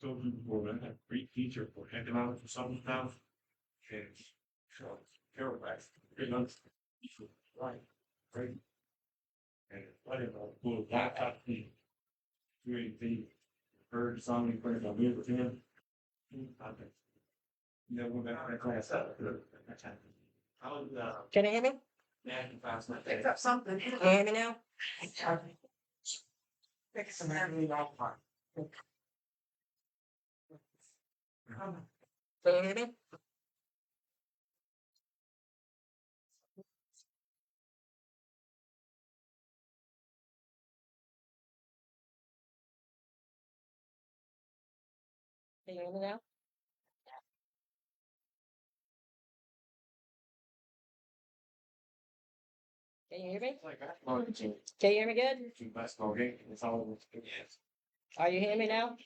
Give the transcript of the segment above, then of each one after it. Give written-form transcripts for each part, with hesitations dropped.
So we were a great teacher for economics or something now. And so, paragraph, right, right. And what if I pull laptop thing, create the heard something, put it on me with him. I think. Then we're back to class. I was, Can you hear me? man, fast, my Pick up something. Can you hear me now? Pick some heavy off. Can you hear me? Can you hear me now? Can you hear me? like basketball team, Can you hear me good? two basketball game, it's all, yes. Are you hearing me now?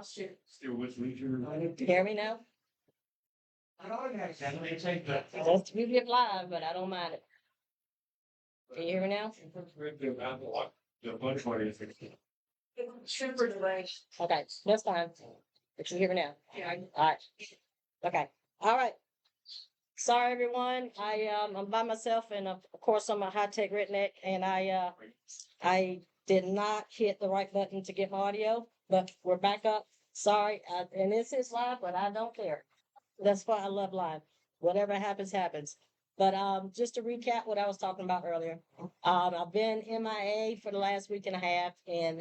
Still with leisure. Can you hear me now? That's usually live, but I don't mind it. Can you hear me now? The bunch party is. Super delay. Okay, that's fine. But you hear me now? Yeah. All right. Okay. All right. Sorry, everyone. I'm by myself, and of course, I'm a high tech redneck, and I did not hit the right button to get my audio, but we're back up. Sorry, and this is live, but I don't care. That's why I love live. Whatever happens, happens. But just to recap what I was talking about earlier, I've been MIA for the last week and a half, and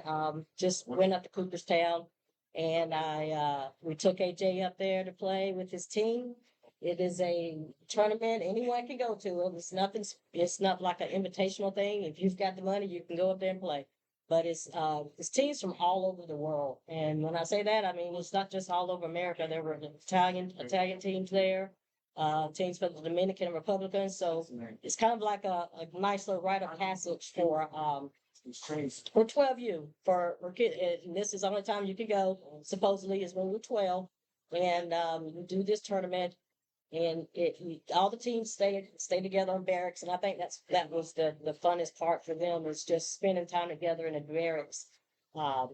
just went up to Cooperstown, and we took AJ up there to play with his team. It is a tournament anyone can go to. It's not like an invitational thing. If you've got the money, you can go up there and play. But it's teams from all over the world. And when I say that, I mean it's not just all over America. There were Italian teams there, teams for the Dominican Republicans. So it's kind of like a nice little rite of passage for 12U for kids. And this is the only time you can go, supposedly, is when you're 12. And you do this tournament, and all the teams stay together in barracks, and I think that was the funnest part for them, is just spending time together in the barracks, um,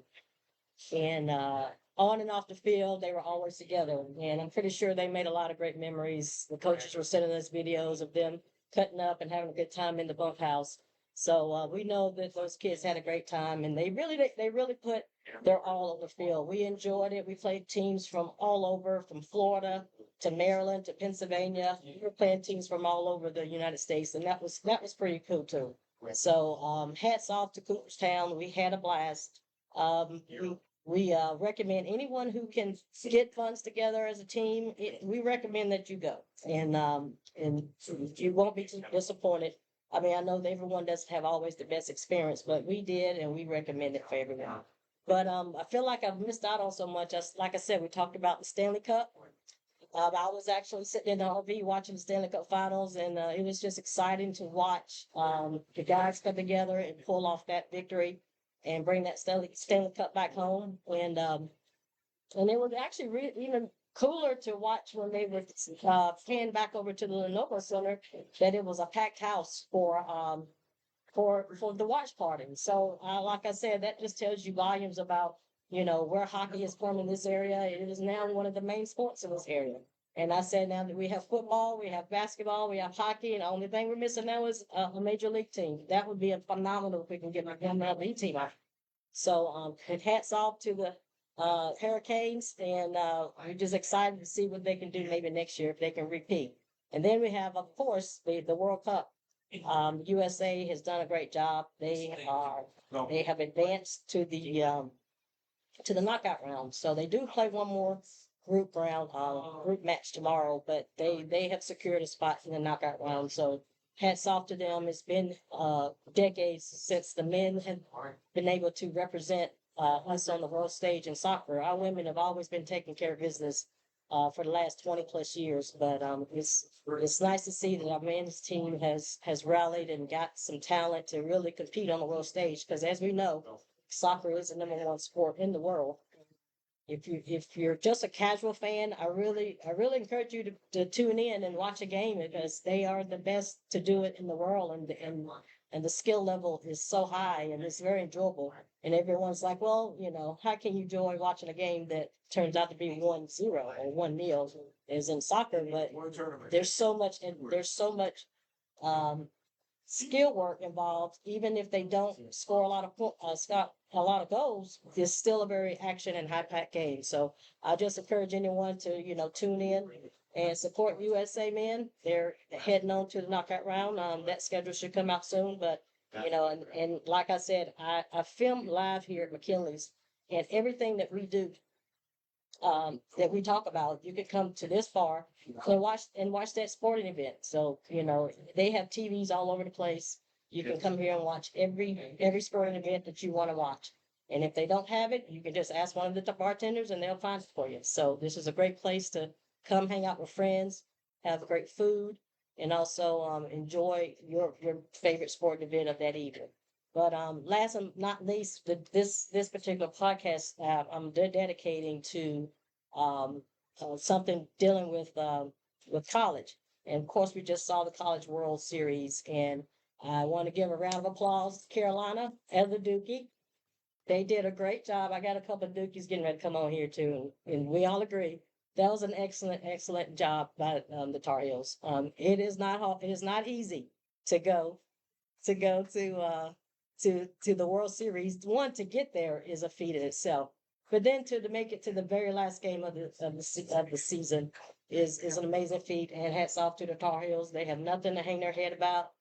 and on and off the field they were always together, and I'm pretty sure they made a lot of great memories. The coaches were sending us videos of them cutting up and having a good time in the bunkhouse. So we know that those kids had a great time, and they really put their all on the field. We enjoyed it. We played teams from all over, from Florida to Maryland to Pennsylvania. We were playing teams from all over the United States, and that was pretty cool too. So hats off to Cooperstown. We had a blast. We recommend anyone who can get funds together as a team. We recommend that you go, and you won't be too disappointed. I mean, I know that everyone doesn't have always the best experience, but we did, and we recommend it for everyone. But I feel like I've missed out on so much. Like I said, we talked about the Stanley Cup. I was actually sitting in the RV watching the Stanley Cup Finals, and it was just exciting to watch the guys come together and pull off that victory and bring that Stanley Cup back home. And it was actually even cooler to watch when they were panned back over to the Lenovo Center, that it was a packed house for the watch party. So, like I said, that just tells you volumes about where hockey is from in this area. It is now one of the main sports in this area. And I said, now that we have football, we have basketball, we have hockey, and the only thing we're missing now is a major league team. That would be a phenomenal if we can get an MLB team out. So, and hats off to the Hurricanes, and we're just excited to see what they can do maybe next year if they can repeat. And then we have, of course, the World Cup. USA has done a great job. They have advanced to the knockout round. So they do play one more group match tomorrow, but they have secured a spot in the knockout round. So hats off to them. It's been decades since the men have been able to represent us on the world stage in soccer. Our women have always been taking care of business for the last 20 plus years, but it's nice to see that our men's team has rallied and got some talent to really compete on the world stage. Because as we know, soccer is the number one sport in the world, if you're just a casual fan, I really encourage you to tune in and watch a game because they are the best to do it in the world, and the skill level is so high and it's very enjoyable. And everyone's like, well, how can you enjoy watching a game that turns out to be 1-0 or 1-0 as in soccer? But there's so much, and there's so much um, skill work involved. Even if they don't score a lot of goals, it's still a very action and high packed game. So I just encourage anyone to tune in and support USA men. They're heading on to the knockout round. That schedule should come out soon, but and like I said, I film live here at McKinley's, and everything that we do, that we talk about, you could come to this bar and watch that sporting event. So they have TVs all over the place. You can come here and watch every sporting event that you want to watch. And if they don't have it, you can just ask one of the bartenders and they'll find it for you. So this is a great place to come hang out with friends, have great food, and also enjoy your favorite sporting event of that evening. But last and not least, this particular podcast I'm dedicating to something dealing with college. And of course, we just saw the College World Series, and I want to give a round of applause to Carolina and the Dookie. They did a great job. I got a couple of Dookies getting ready to come on here too, and we all agree that was an excellent job by the Tar Heels. It is not hard, it is not easy to go to the World Series. One, to get there is a feat in itself, but then to make it to the very last game of the season is an amazing feat. And hats off to the Tar Heels. They have nothing to hang their head about.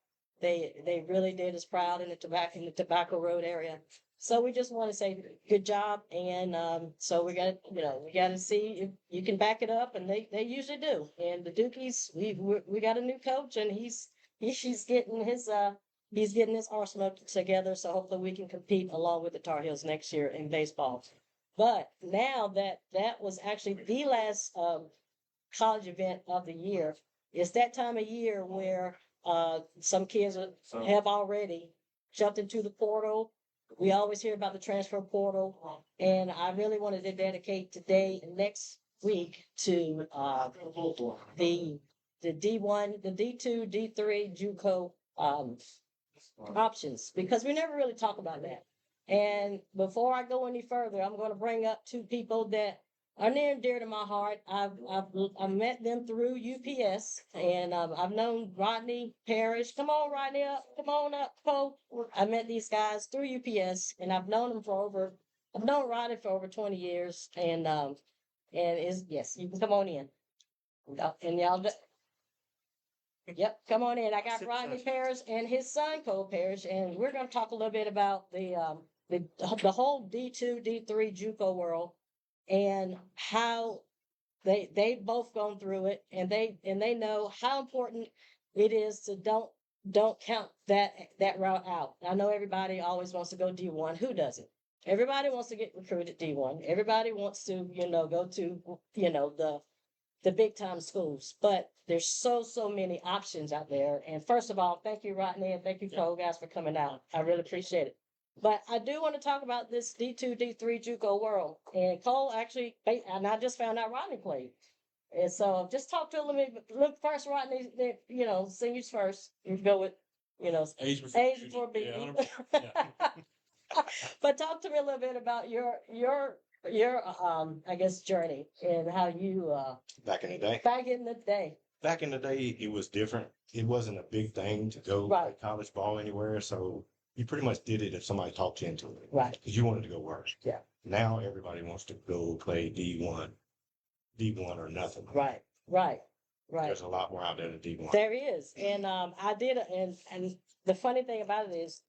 They really did us proud in the Tobacco Road area. So we just want to say good job, and so we got to see if you can back it up, and they usually do. And the Dukies, we got a new coach, and he's getting his arsenal together. So hopefully we can compete along with the Tar Heels next year in baseball. But now that was actually the last college event of the year, it's that time of year where some kids have already jumped into the portal. We always hear about the transfer portal, and I really wanted to dedicate today and next week to the D1, the D2, D3 JUCO options, because we never really talk about that. And before I go any further, I'm going to bring up two people that are near and dear to my heart. I've met them through UPS, and I've known Rodney, Parrish. Come on, Rodney, up. Come on up, Cole. I met these guys through UPS, and I've known Rodney for over 20 years, and yes, you can come on in. And y'all, yep, come on in. I got Rodney Parrish and his son Cole Parrish, and we're going to talk a little bit about the whole D2, D3 JUCO world, and how they've both gone through it, and they know how important it is to don't count that route out. I know everybody always wants to go D1. Who doesn't? Everybody wants to get recruited D1. Everybody wants to go to the big time schools, but there's so many options out there. And first of all, thank you, Rodney, and thank you, Cole, guys, for coming out. I really appreciate it. But I do want to talk about this D2, D3 JUCO world. And Cole actually, and I just found out Rodney played. And so just talk to him a little bit. First, Rodney, seniors first. You go with, age before baby. Yeah, but talk to me a little bit about your I guess journey and how you back in the day. Back in the day, it was different. It wasn't a big thing to go play college ball anywhere, so you pretty much did it if somebody talked you into it. Right. Because you wanted to go work. Yeah. Now everybody wants to go play D1 or nothing. Right. There's a lot more out there than D1. There is. And I did, and the funny thing about it is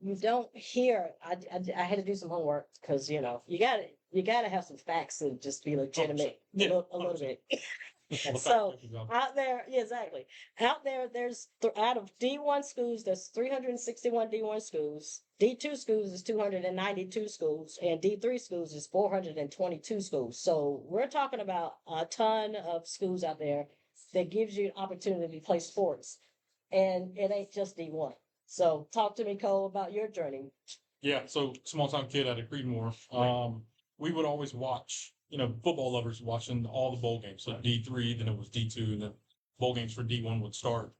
you don't hear, I had to do some homework because, you gotta have some facts and just be legitimate a little bit. So out there, exactly. Out there, there's out of D1 schools, there's 361 D1 schools. D2 schools is 292 schools, and D3 schools is 422 schools. So we're talking about a ton of schools out there that gives you an opportunity to play sports, and it ain't just D1. So talk to me, Cole, about your journey. Yeah, so small town kid out of Creedmoor. we would always watch, football lovers watching all the bowl games. So D3, then it was D2, and then bowl games for D1 would start.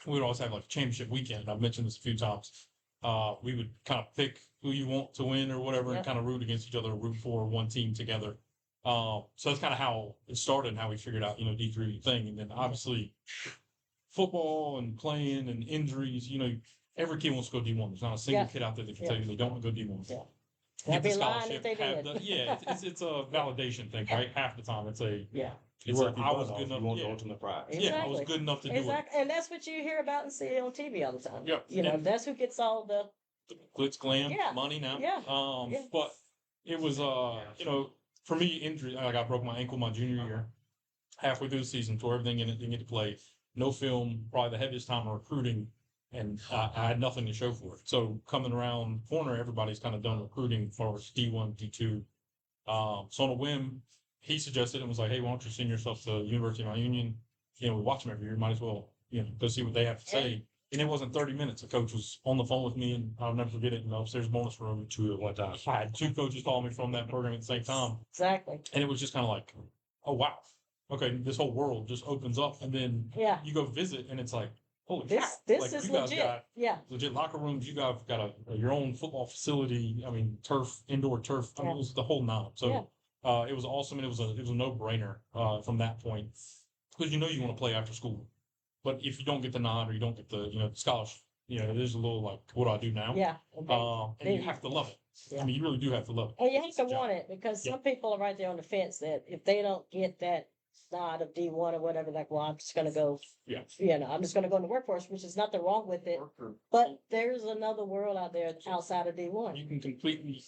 We would always have like a championship weekend. I've mentioned this a few times. We would kind of pick who you want to win or whatever, and kind of root against each other, root for one team together. So that's kind of how it started and how we figured out, D3 thing. And then obviously football and playing and injuries, every kid wants to go D1. There's not a single kid out there that can tell you they don't want to go D1. Yeah. Get They'd the be lying if scholarship, they have did. it's a validation thing, right? Half the time it's a, Yeah. You it's a, work your I butt was off, good you enough. want Yeah. the ultimate prize. Yeah, I was good enough to do it. Exactly. And that's what you hear about and see on TV all the time. Yeah. And That's who gets all the glitz glam Yeah. money now. Yeah. Yeah. But it was for me, injury, like I broke my ankle my junior year, halfway through the season, tore everything in it, didn't get to play, no film, probably the heaviest time of recruiting, and I had nothing to show for it. So coming around the corner, everybody's kind of done recruiting for D1, D2. So on a whim, he suggested and was like, hey, why don't you send yourself to University of Mount Union? We watch them every year, might as well, go see what they have to say. And it wasn't 30 minutes. The coach was on the phone with me, and I'll never forget it in the upstairs bonus room. Two at one time. I had two coaches call me from that program at the same time. Exactly. And it was just kind of like, oh, wow. Okay, this whole world just opens up. And then you go visit, and it's like, holy cow. This is legit. Legit locker rooms. You guys got your own football facility. I mean, turf, indoor turf. I mean, it was the whole nine. So it was awesome, and it was a no-brainer from that point. Because you want to play after school. But if you don't get the nod or you don't get the scholarship, there's a little like, what do I do now? Yeah. And you have to love it. Yeah. I mean, you really do have to love it. And you have to want it, because some people are right there on the fence that if they don't get that nod of D1 or whatever, like, well, I'm just going to go, I'm just going to go in the workforce, which is nothing wrong with it. But there's another world out there outside of D1. You can completely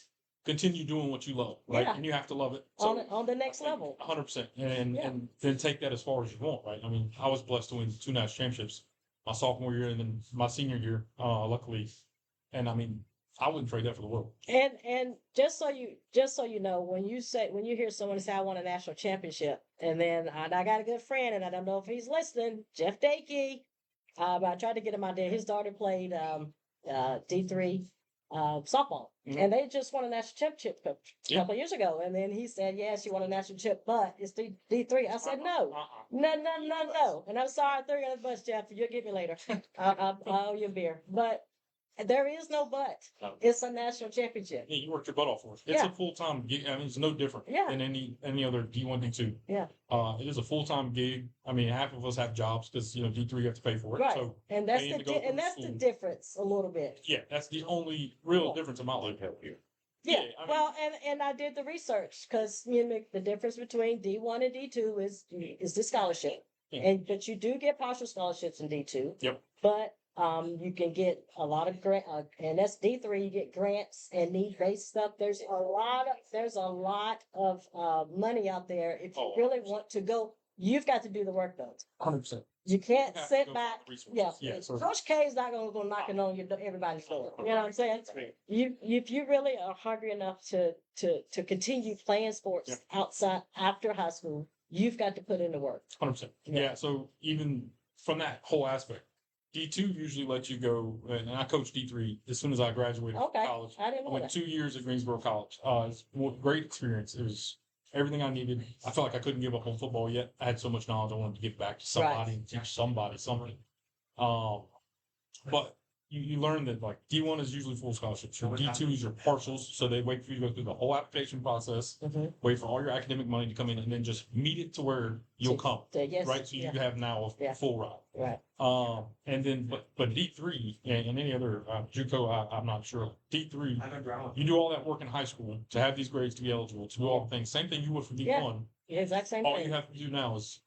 continue doing what you love, right? Yeah. And you have to love it. So, on the next level. 100%. And then take that as far as you want, right? I mean, I was blessed to win 2 national championships my sophomore year and then my senior year, luckily. And I mean, I wouldn't trade that for the world. And just so you know, when you hear someone say, I won a national championship, and then I got a good friend, and I don't know if he's listening, Jeff Dakey. I tried to get him out there. His daughter played D3 softball, and they just won a national championship a couple of years ago. And then he said, yeah, she won a national championship, but it's D3. I said, no. And I'm sorry, I threw you on the bus, Jeff. You'll get me later. I'll owe you a beer. But there is no but. No. It's a national championship. Yeah, you worked your butt off for it. It's a full-time gig. I mean, it's no different than any other D1, D2. Yeah. It is a full-time gig. I mean, half of us have jobs because, D3 you have to pay for it. Right. So and that's the difference a little bit. Yeah, that's the only real difference in my life here. Yeah. I mean, well, and I did the research, because the difference between D1 and D2 is the scholarship. Yeah. But you do get partial scholarships in D2. Yep. But you can get a lot of grant, and that's D3. You get grants and need-based stuff. There's a lot of money out there. If you really want to go, you've got to do the work though. 100%. You can't sit back. Yeah. So Coach K is not going to go knocking on everybody's door. You know what I'm saying? If you really are hungry enough to continue playing sports outside after high school, you've got to put in the work. 100%. Yeah. So even from that whole aspect, D2 usually lets you go, and I coached D3 as soon as I graduated from college. I didn't know went that. 2 years at Greensboro College. It's a great experience. It was everything I needed. I felt like I couldn't give up on football yet. I had so much knowledge I wanted to give back to somebody and teach somebody something. But you learn that like D1 is usually full scholarships. Your D2 is your partials, so they wait for you to go through the whole application process, wait for all your academic money to come in, and then just meet it to where you'll come. Right, so you have now a full ride. Right. And then but D3 and any other JUCO, I'm not sure. D3, you do all that work in high school to have these grades to be eligible, to do all the things. Same thing you would for D1. Yeah, exact same all thing. you have to do now is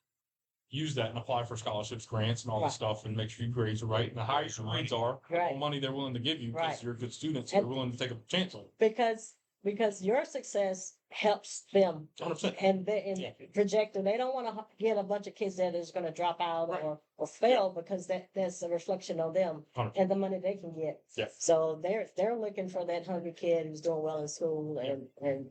use that and apply for scholarships, grants, and all this stuff, and make sure your grades are right. And the higher your grades are, the more money they're willing to give you because you're a good student, so they're willing to take a chance on it. Because your success helps them 100%. and project them. They don't want to get a bunch of kids that is going to drop out or fail because that's a reflection on them 100%. and the money they can get. Yeah. So they're looking for that hungry kid who's doing well in school and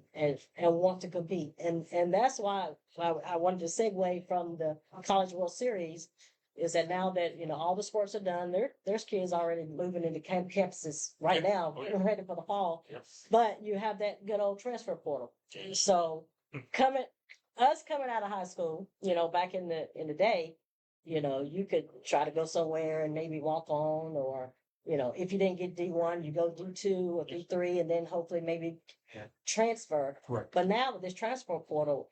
want to compete. And that's why I wanted to segue from the College World Series is that now that, all the sports are done, there's kids already moving into campuses right Yeah. now, Oh, yeah. getting ready for the fall. Yes. But you have that good old transfer portal. So Hmm. coming out of high school, back in the day, you could try to go somewhere and maybe walk on, or, if you didn't get D1, you go D2 or D3, and then hopefully maybe Yeah. transfer. Correct. But now with this transfer portal,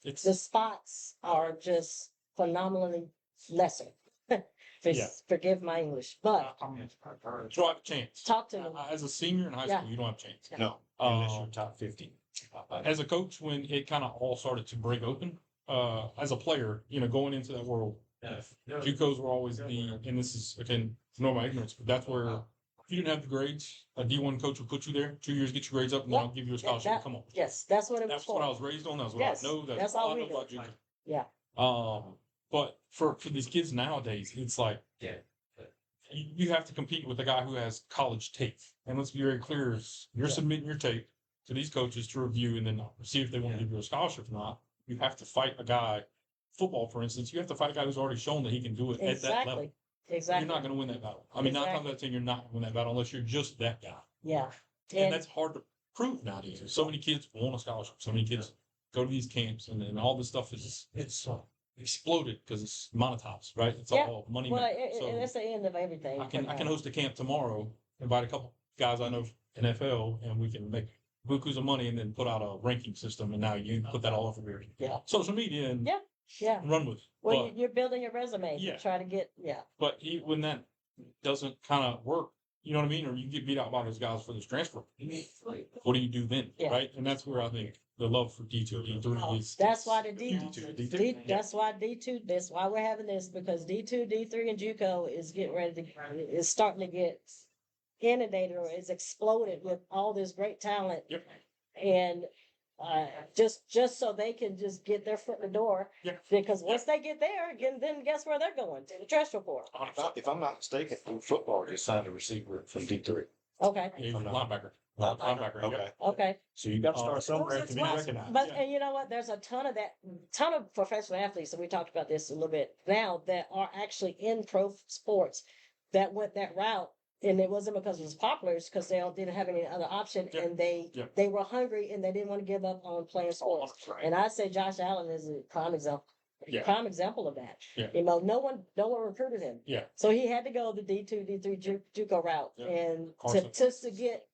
It's the spots are just phenomenally lesser. Yeah. Forgive my English, but you don't have a chance. talk to me. As a senior in high Yeah. school, you don't have a chance. No, unless you're top 50. As a coach, when it kind of all started to break open, as a player, going into that world, JUCOs were always and this is again, ignore my ignorance, but that's where if you didn't have the grades, a D1 coach would put you there, 2 years, get your grades up, and then I'll give you a scholarship. That- Come on. Yes, that's what it was That's what I for. was raised on. That's what Yes, I know. that's That's all all I we know do. about JUCO. Yeah. But for these kids nowadays, it's like, you have to compete with a guy who has college tape. And let's be very clear, you're submitting your tape to these coaches to review and then see if they want to give you a scholarship or not. You have to fight a guy, football, for instance, you have to fight a guy who's already shown that he can do it at that level. Exactly. You're not going to win that battle. I mean, 9 times out of 10, you're not going to win that battle unless you're just that guy. Yeah. And that's hard to prove nowadays. So many kids want a scholarship. So many kids go to these camps, and all this stuff it's exploded because it's monetized, right? It's Yeah. all money. Well, So it's the end of everything. I can host a camp tomorrow, invite a couple guys I know from NFL, and we can make bukus of money and then put out a ranking system. And now you put that all over your social media and Yeah. run with it. Well, you're building your resume Yeah. to try to get, But when that doesn't kind of work, you know what I mean? Or you get beat out by those guys for this transfer. What do you do then? Yeah. Right? And that's where I think the love for D2, D3 is. That's why the D2. that's why D2, that's why we're having this, because D2, D3 and JUCO is getting ready to, is starting to get inundated or is exploded with all this great talent. Yep. And just so they can just get their foot in the door. Yeah. Because once they get there, again, then guess where they're going? To the transfer portal. If I'm not mistaken, football just signed a receiver from D3. Okay. Yeah, he's a I'm not- linebacker. Linebacker. Okay. Yep. Okay. So you got to start somewhere to be Well, recognized. But Yeah. and you know what? There's a ton of professional athletes, and we talked about this a little bit now, that are actually in pro sports that went that route. And it wasn't because it was popular, it's because they didn't have any other option, Yeah. and they were hungry and they didn't want to give up on playing sports. And I say Josh Allen is a prime example. Yeah. Prime example of that. Yeah. No one recruited him. Yeah. So he had to go the D2, D3 JUCO route, Yeah. and Carson. to get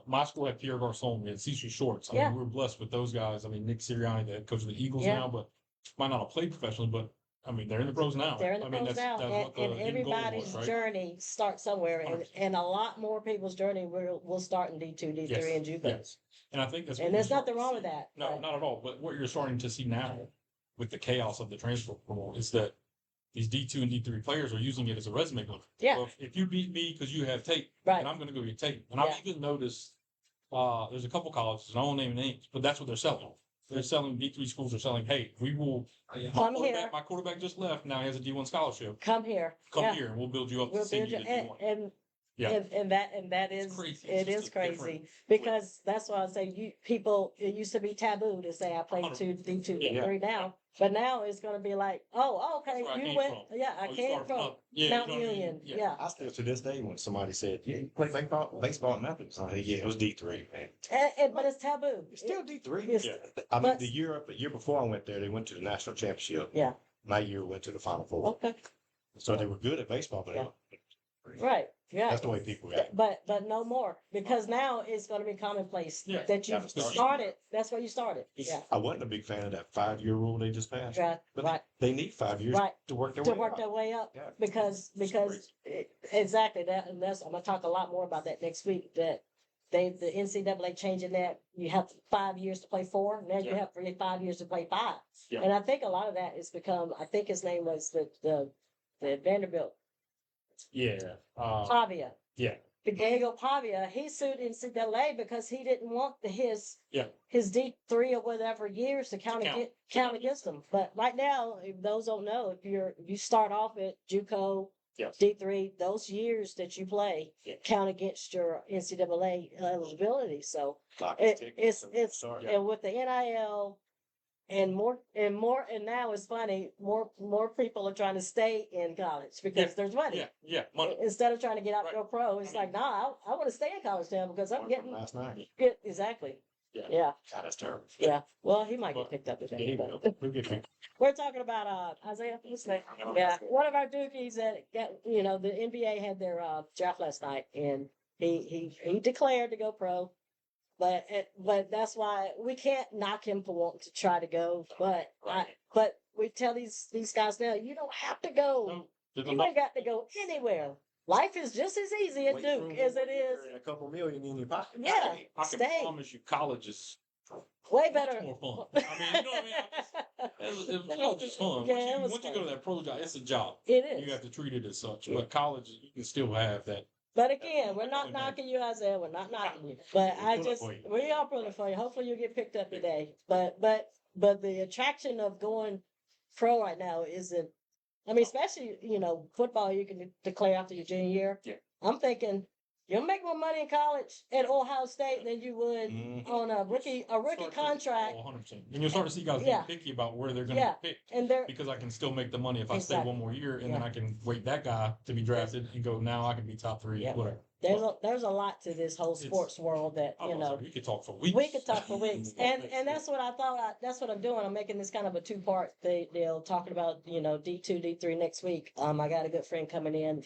My school had Pierre Garcon, we had Cecil Shorts. I Yeah. mean, we were blessed with those guys. I mean, Nick Sirianni, the head coach of the Eagles Yeah. now, but might not have played professionally, but I mean, they're in the pros now. They're in the I mean, pros now, that's what the and end goal everybody's was, right? journey starts somewhere, and 100%. a lot more people's journey will start in D2, D3, Yes, and JUCO. yes. And I think that's. what And you're there's starting nothing to wrong see. with that. No, but- not at all. But what you're starting to see now with the chaos of the transfer portal is that these D2 and D3 players are using it as a resume builder. Yeah. So if you beat me because you have tape, Right. then I'm going to go get tape. And Yeah. I've even noticed there's a couple colleges, and I won't name names, but that's what they're selling. They're selling D3 schools are selling, hey, we will. Come here. My quarterback just left. Now he has a D1 scholarship. Come here. Come Yeah. here, and we'll build you up We'll to send build you you, to D1. Yeah. and that It's is, crazy. It's it just is a different- crazy, because that's why I say it used to be taboo to say I played 100%. D2, Yeah. D3 now, but now it's gonna be like, okay, That's where I you came went, from. yeah, I Oh, you came started from up. Yeah, Mount you know what I mean? Union, Yeah. yeah. I still to this day when somebody said, "Yeah, you play baseball at Memphis," I said, "Yeah, it was D3, man." But it's taboo. It's still D3. It's- Yeah. I mean, but- the year before I went there, they went to the national championship. Yeah. My year went to the Final Four, Okay, so they were good at baseball, but right, yeah. that's the way people react. But no more, because now it's gonna be commonplace Yeah, that you gotta start. started, that's where you started, yeah, I wasn't a big fan of that 5-year rule they just passed, right, but right, they need 5 years right. to work their To way work up. their way up, Yeah. because exactly that, and I'm gonna talk a lot more about that next week, that the NCAA changing that, you have 5 years to play 4, now you Yeah. have 5 years to play 5. Yeah. And I think a lot of that is become, I think his name was the Vanderbilt, Yeah. Pavia. Yeah. Diego Pavia, he sued NCAA because he didn't want his Yeah. D3 or whatever years to count against him. But right now, if those don't know, if you start off at JUCO, Yes. D3, those years that you play Yeah. count against your NCAA eligibility. So Clock it's ticking, so it's sorry. and with the NIL and now it's funny, more people are trying to stay in college because there's money. Yeah, money. Instead of trying to get out Right. to go pro, it's like, nah, I want to stay in college now because I'm getting Last night. exactly. Yeah. Yeah. God, that's terrible. Yeah. Well, he might get But- picked up Yeah, today. he but- will. We'll get you. We're talking about Isaiah. What's his name? Yeah, one of our Dukies that got, the NBA had their draft last night, and he declared to go pro, but that's why we can't knock him for wanting to try to go. But but we tell these guys now, you don't have to go. No, there's You enough- ain't got to go anywhere. Life is just as easy at Wait Duke for as it is. A couple million in your pocket. Yeah, I can stay. promise you, college is Way much better. more fun. I mean, you know what I mean? College is fun. Yeah, it was Once you fun. go to that pro job, it's a job. It You is. have to treat it as such. But college, you can still have that. But again, we're not knocking you, Isaiah. We're not knocking you. But We're I pulling just, for you. we are pulling for you. Hopefully you get picked up today. But the attraction of going pro right now isn't, I mean, especially, football, you can declare after your junior year. Yeah. I'm thinking you'll make more money in college at Ohio State than you would Mhm. on a rookie contract. 100%. And you'll start to see guys Yeah. getting picky about where they're going Yeah. to pick. And they're, Because I can still make the money if I stay Exactly. one more year, and then Yeah. I can wait that guy to be drafted and go. Now I can be top 3, Yeah. whatever. there's a lot to this whole It's- sports world that, We could talk for weeks. we could talk for weeks, and that's what I thought. That's what I'm doing. I'm making this kind of a 2-part deal, talking about D2, D3 next week. I got a good friend coming in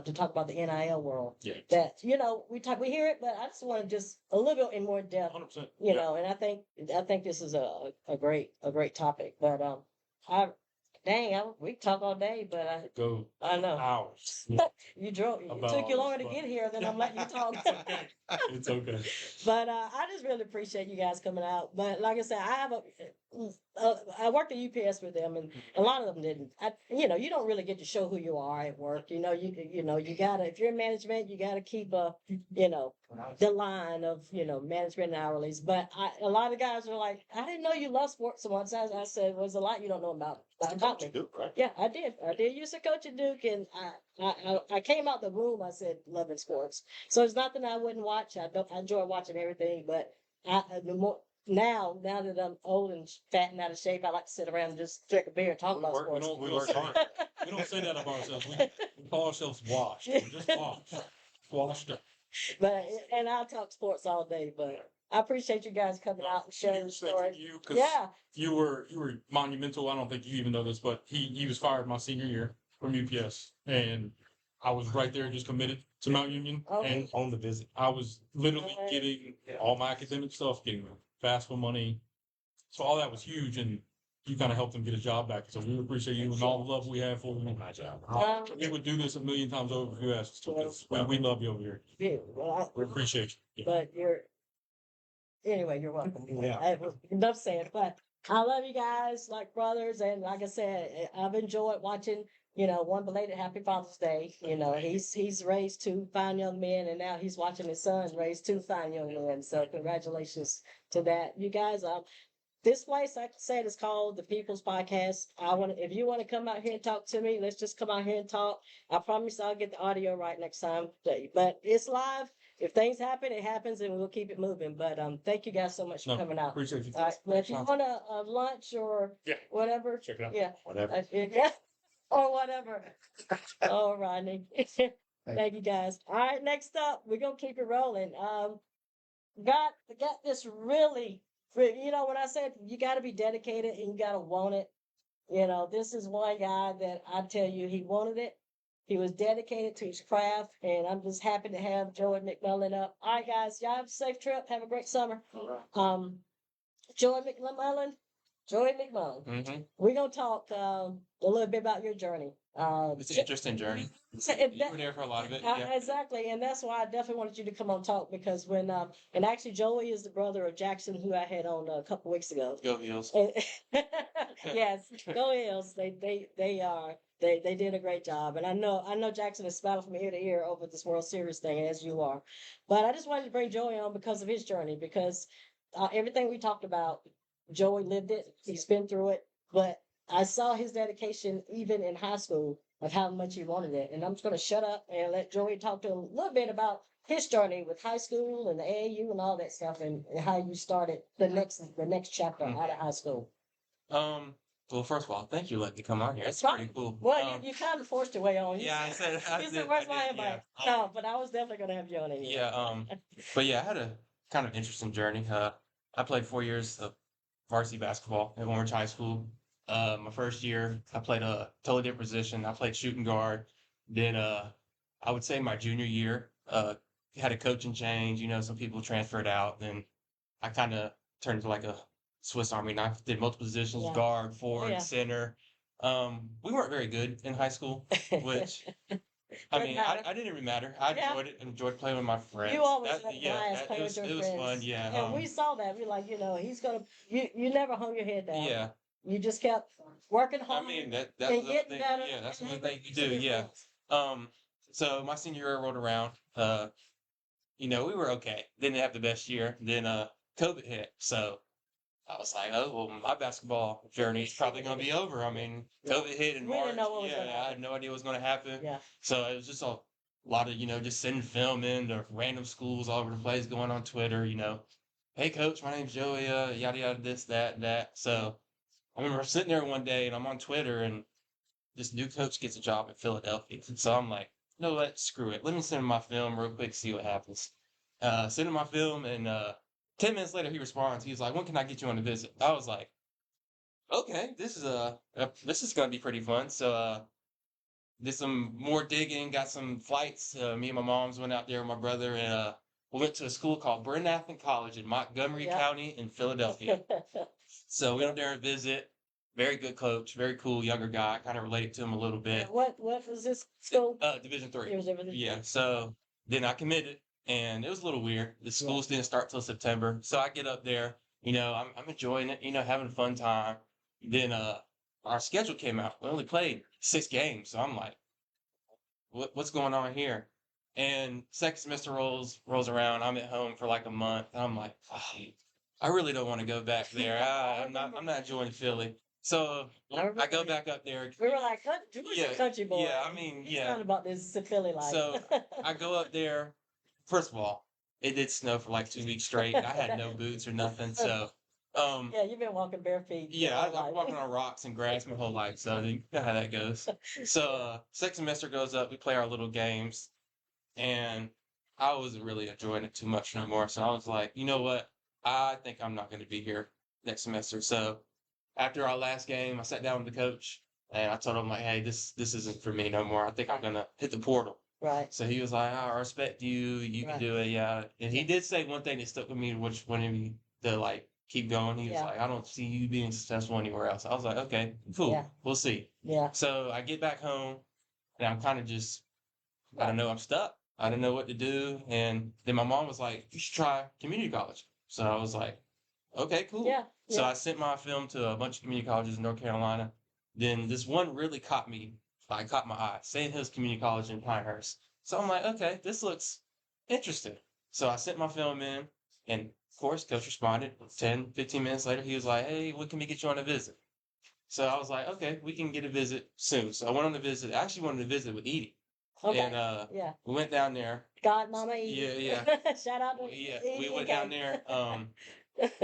to talk about the NIL world. Yeah. That we hear it, but I just want to just a little bit in more depth. 100%. And I think this is a great topic. But we talk all day, but Go I know hours. you drove. It About took you longer to hours, get but- here than I'm letting you talk. It's okay. It's okay. But I just really appreciate you guys coming out. But like I said, I worked at UPS with them, and a lot of them didn't. You don't really get to show who you are at work. You gotta, if you're in management, you gotta keep the line of management and hourlies. But a lot of guys were like, I didn't know you love sports so much. I said, there's a lot you don't know about me. Right? Yeah, I did. I did used to coach at Duke, and I came out the room. I said loving sports. So it's nothing I wouldn't watch. I enjoy watching everything, but now that I'm old and fat and out of shape, I like to sit around and just drink a beer and talk about sports. We don't say that about ourselves. We call ourselves washed. We're just washed. Washed up. And I'll talk sports all day. But I appreciate you guys coming out and sharing the story. You, 'cause Yeah, you were monumental. I don't think you even know this, but he was fired my senior year from UPS, and I was right there, just committed to Mount Union, Okay. and On the visit. I was literally Right. getting all my academic stuff, getting FAFSA money. So all that was huge, and you kind of helped him get a job back. So we appreciate you and all the love we have for you. My job. We would do this a million times over if you asked us to. 'Cause we love you over here. yeah. Well, We appreciate you. but anyway, you're welcome. Yeah. Enough said, but I love you guys like brothers, and like I said, I've enjoyed watching. One belated Happy Father's Day. He's raised 2 fine young men, and now he's watching his son raise 2 fine young men. So congratulations to that, you guys. This place, like I said, is called the People's Podcast. If you want to come out here and talk to me, let's just come out here and talk. I promise I'll get the audio right next time. But it's live. If things happen, it happens, and we'll keep it moving. But thank you guys so much for No, coming out. appreciate you. All right. Well, if you want a lunch or Yeah. whatever, Check it out. yeah, Whatever. yeah, or whatever. Oh, Rodney. Thank you guys. All right, next up, we're gonna keep it rolling. Got this really, when I said you got to be dedicated and you got to want it. This is one guy that I tell you, he wanted it. He was dedicated to his craft, and I'm just happy to have Joey Mcmullin up. All right, guys, y'all have a safe trip. Have a great summer. Joey McMullen. Mm-hmm. We're gonna talk a little bit about your journey. It's an interesting journey. You were there for a lot of it. Yeah. Exactly, and that's why I definitely wanted you to come on talk because when and actually Joey is the brother of Jackson who I had on a couple weeks ago. Go Heels. Yes, go Hills. They did a great job, and I know Jackson is smiling from ear to ear over this World Series thing as you are, but I just wanted to bring Joey on because of his journey because everything we talked about, Joey lived it. He's been through it, but I saw his dedication even in high school of how much he wanted it. And I'm just going to shut up and let Joey talk to him a little bit about his journey with high school and the AAU and all that stuff and how you started the next chapter out of high school. Well, first of all, thank you for letting me come on here. It's It's pretty fine. cool. Well, you kind of forced your way on. Yeah, I said, I You did, said, "Where's I my did, invite?" yeah. No, but I was definitely gonna have you on anyway. Yeah, but yeah, I had a kind of interesting journey. I played 4 years of varsity basketball at Orange High School. My first year, I played a totally different position. I played shooting guard. Then, I would say my junior year, had a coaching change. Some people transferred out. Then I kind of turned into like a Swiss Army knife. Did multiple positions: Yeah. guard, Oh, forward, yeah. center. We weren't very good in high school, which I Doesn't mean, matter. I didn't even matter. I Yeah. enjoyed it. Enjoyed playing with my friends. You always That, had a yeah, blast playing with your it was fun. friends. Yeah. And we saw that. We like, he's gonna. You never hung your head down. Yeah. You just kept working I hard mean, that's and the getting thing. better. Yeah, that's and the having thing you some do. good Yeah. friends. So my senior year rolled around. We were okay. Didn't have the best year. Then COVID hit. So I was like, oh well, my basketball journey is probably gonna be over. I mean, COVID hit in We didn't March. know what was Yeah, gonna I happen. had no idea what was gonna happen. Yeah. So it was just a lot of, just sending film in to random schools all over the place, going on Twitter, hey coach, my name's Joey, yada yada, this, that, that. So I remember sitting there one day and I'm on Twitter and this new coach gets a job in Philadelphia. So I'm like, no, screw it. Let me send him my film real quick, see what happens. Send him my film and 10 minutes later he responds. He's like, when can I get you on a visit? I was like, okay, this is gonna be pretty fun. So did some more digging, got some flights. Me and my moms went out there with my brother, and we went to a school called Brenathan College in Montgomery Yeah. County in Philadelphia. So we went up there and visit. Very good coach, very cool younger guy. Kind of related to him a little bit. What was this school? Division It III. was everything. Yeah. So then I committed, and it was a little weird. The schools didn't start till September, so I get up there. I'm enjoying it. Having a fun time. Then our schedule came out. We only played 6 games, so I'm like, what's going on here? And second semester rolls around. I'm at home for like a month. And I'm like, oh, I really don't want to go back there. I'm not enjoying Philly. So I go back up there. We were like, George's a country boy. Yeah, I mean, He's yeah. not about this Philly life. So I go up there. First of all, it did snow for like 2 weeks straight. I had no boots or nothing. So yeah, you've been walking bare feet. yeah, I've been walking on rocks and grass my whole life, so you know how that goes. So second semester goes up, we play our little games, and I wasn't really enjoying it too much no more. So I was like, you know what? I think I'm not going to be here next semester. So after our last game, I sat down with the coach and I told him like, hey, this isn't for me no more. I think I'm gonna hit the portal. Right. So he was like, I respect you. You can do it, yeah. And he did say one thing that stuck with me, which wanted me to like keep going. He was like, I don't see you being successful anywhere else. I was like, okay, cool. Yeah. We'll see. Yeah. So I get back home and I'm kind of just, I don't know, I'm stuck. I don't know what to do. And then my mom was like, you should try community college. So I was like, okay, cool. Yeah. So I sent my film to a bunch of community colleges in North Carolina. Then this one really caught my eye. Sand Hills Community College in Pinehurst. So I'm like, okay, this looks interesting. So I sent my film in, and of course, coach responded. 10, 15 minutes later, he was like, hey, when can we get you on a visit? So I was like, okay, we can get a visit soon. So I went on a visit. I actually wanted to visit with Edie. Okay. And we went down there. God, Mama Edie. Yeah. Shout out to Yeah, Edie. we went down there.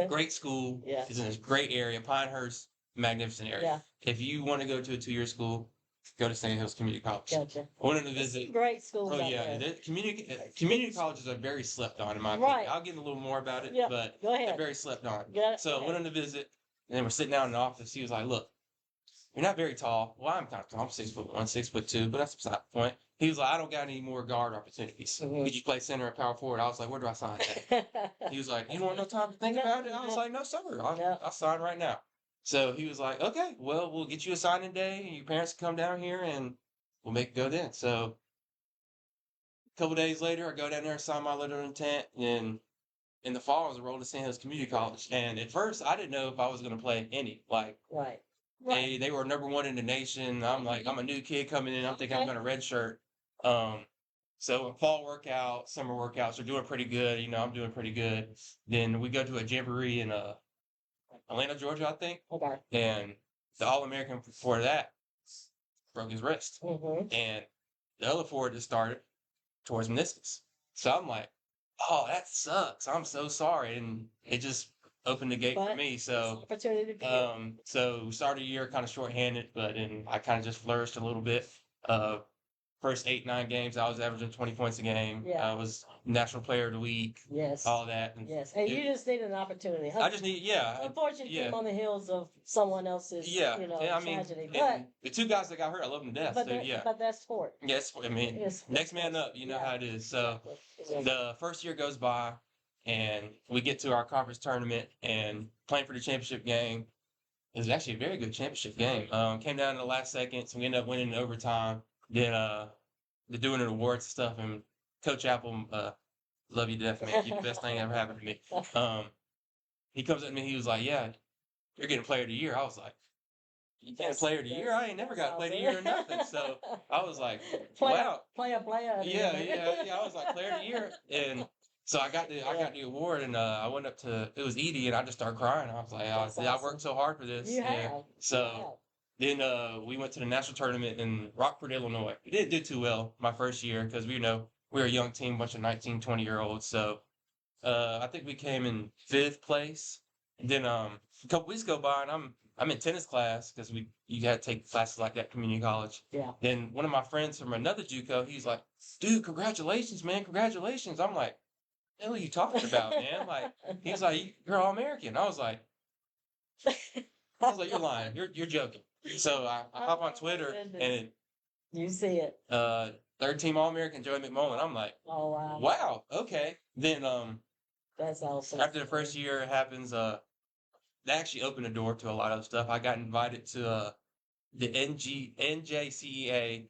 Great school. Yeah. It's in this great area. Pinehurst, magnificent area. Yeah. If you want to go to a 2-year school, go to Sand Hills Community College. Gotcha. I wanted to visit. Great schools. Oh out yeah, there. community colleges are very slept on in my Right. opinion. I'll get a little more about it, Yeah, but go ahead. they're very slept on. Yeah, So I okay. went on a visit, and then we're sitting down in the office. He was like, "Look, you're not very tall. Well, I'm kind of tall. I'm 6'1", 6'2", but that's beside the point." He was like, "I don't got any more guard opportunities. Mhm. Could you play center or power forward?" I was like, "Where do I sign that?" He was like, "You don't want no time to think No, about it?" I was no. like, "No, sir. No. I'll sign right now." So he was like, "Okay, well, we'll get you a signing day, and your parents can come down here, and we'll make it go then." So a couple days later, I go down there and sign my letter of intent, and in the fall, I was enrolled at Sand Hills Community College. And at first, I didn't know if I was going to play any. Like, Right. they were #1 in the nation. I'm like, I'm a new kid coming in. I'm thinking I'm going to redshirt. So fall workout, summer workouts are doing pretty good. I'm doing pretty good. Then we go to a jamboree in Atlanta, Georgia, I think. Okay. And the All-American for that broke his wrist. Mm-hmm. And the other forward just started towards meniscus. So I'm like, oh, that sucks. I'm so sorry. And it just opened the gate for But me. it's So, opportunity to be. so we started the year kind of shorthanded, but then I kind of just flourished a little bit. First 8, 9 games, I was averaging 20 points a game. Yeah. I was National Player of the Week, Yes. all that. And Yes. And you just needed an opportunity. I just need, yeah. Unfortunately, yeah. came on the heels of someone else's, Yeah. you know, And I mean, tragedy. and the two guys that got hurt, I love them to death. But, So, yeah. but that's sport. Yes, I mean, It's next man up, you know yeah. how it is. So Exactly. the first year goes by and we get to our conference tournament and playing for the championship game. It was actually a very good championship game. Came down in the last seconds. We ended up winning in overtime. Then they're doing an awards stuff, and Coach Apple, love you to death, man. You're the best thing ever happened to me. He comes up to me, he was like, "Yeah, you're getting player of the year." I was like, "You getting player of the year? I ain't never got player of the year or nothing." So I was like, "Wow, player." yeah." I was like, player of the year, and so I got the award, and I went up to it was Edie, and I just started crying. I was like, That's I worked so hard for this. You have. So then we went to the national tournament in Rockford, Illinois. We didn't do too well my first year because we were a young team, bunch of 19, 20-year-olds. So I think we came in 5th place. And then a couple weeks go by, and I'm in tennis class because you got to take classes like that, community college. Yeah. Then one of my friends from another JUCO, he's like, "Dude, congratulations, man, congratulations." I'm like, "What the hell are you talking about, man?" Like, he's like, "You're All-American." I was like, "You're lying. You're joking." So I hop on Twitter and you see it. 3rd team All-American Joey Mcmullin. I'm like, oh wow. Wow, okay. Then That's awesome. after the first year happens, that actually opened the door to a lot of stuff. I got invited to the NJCEA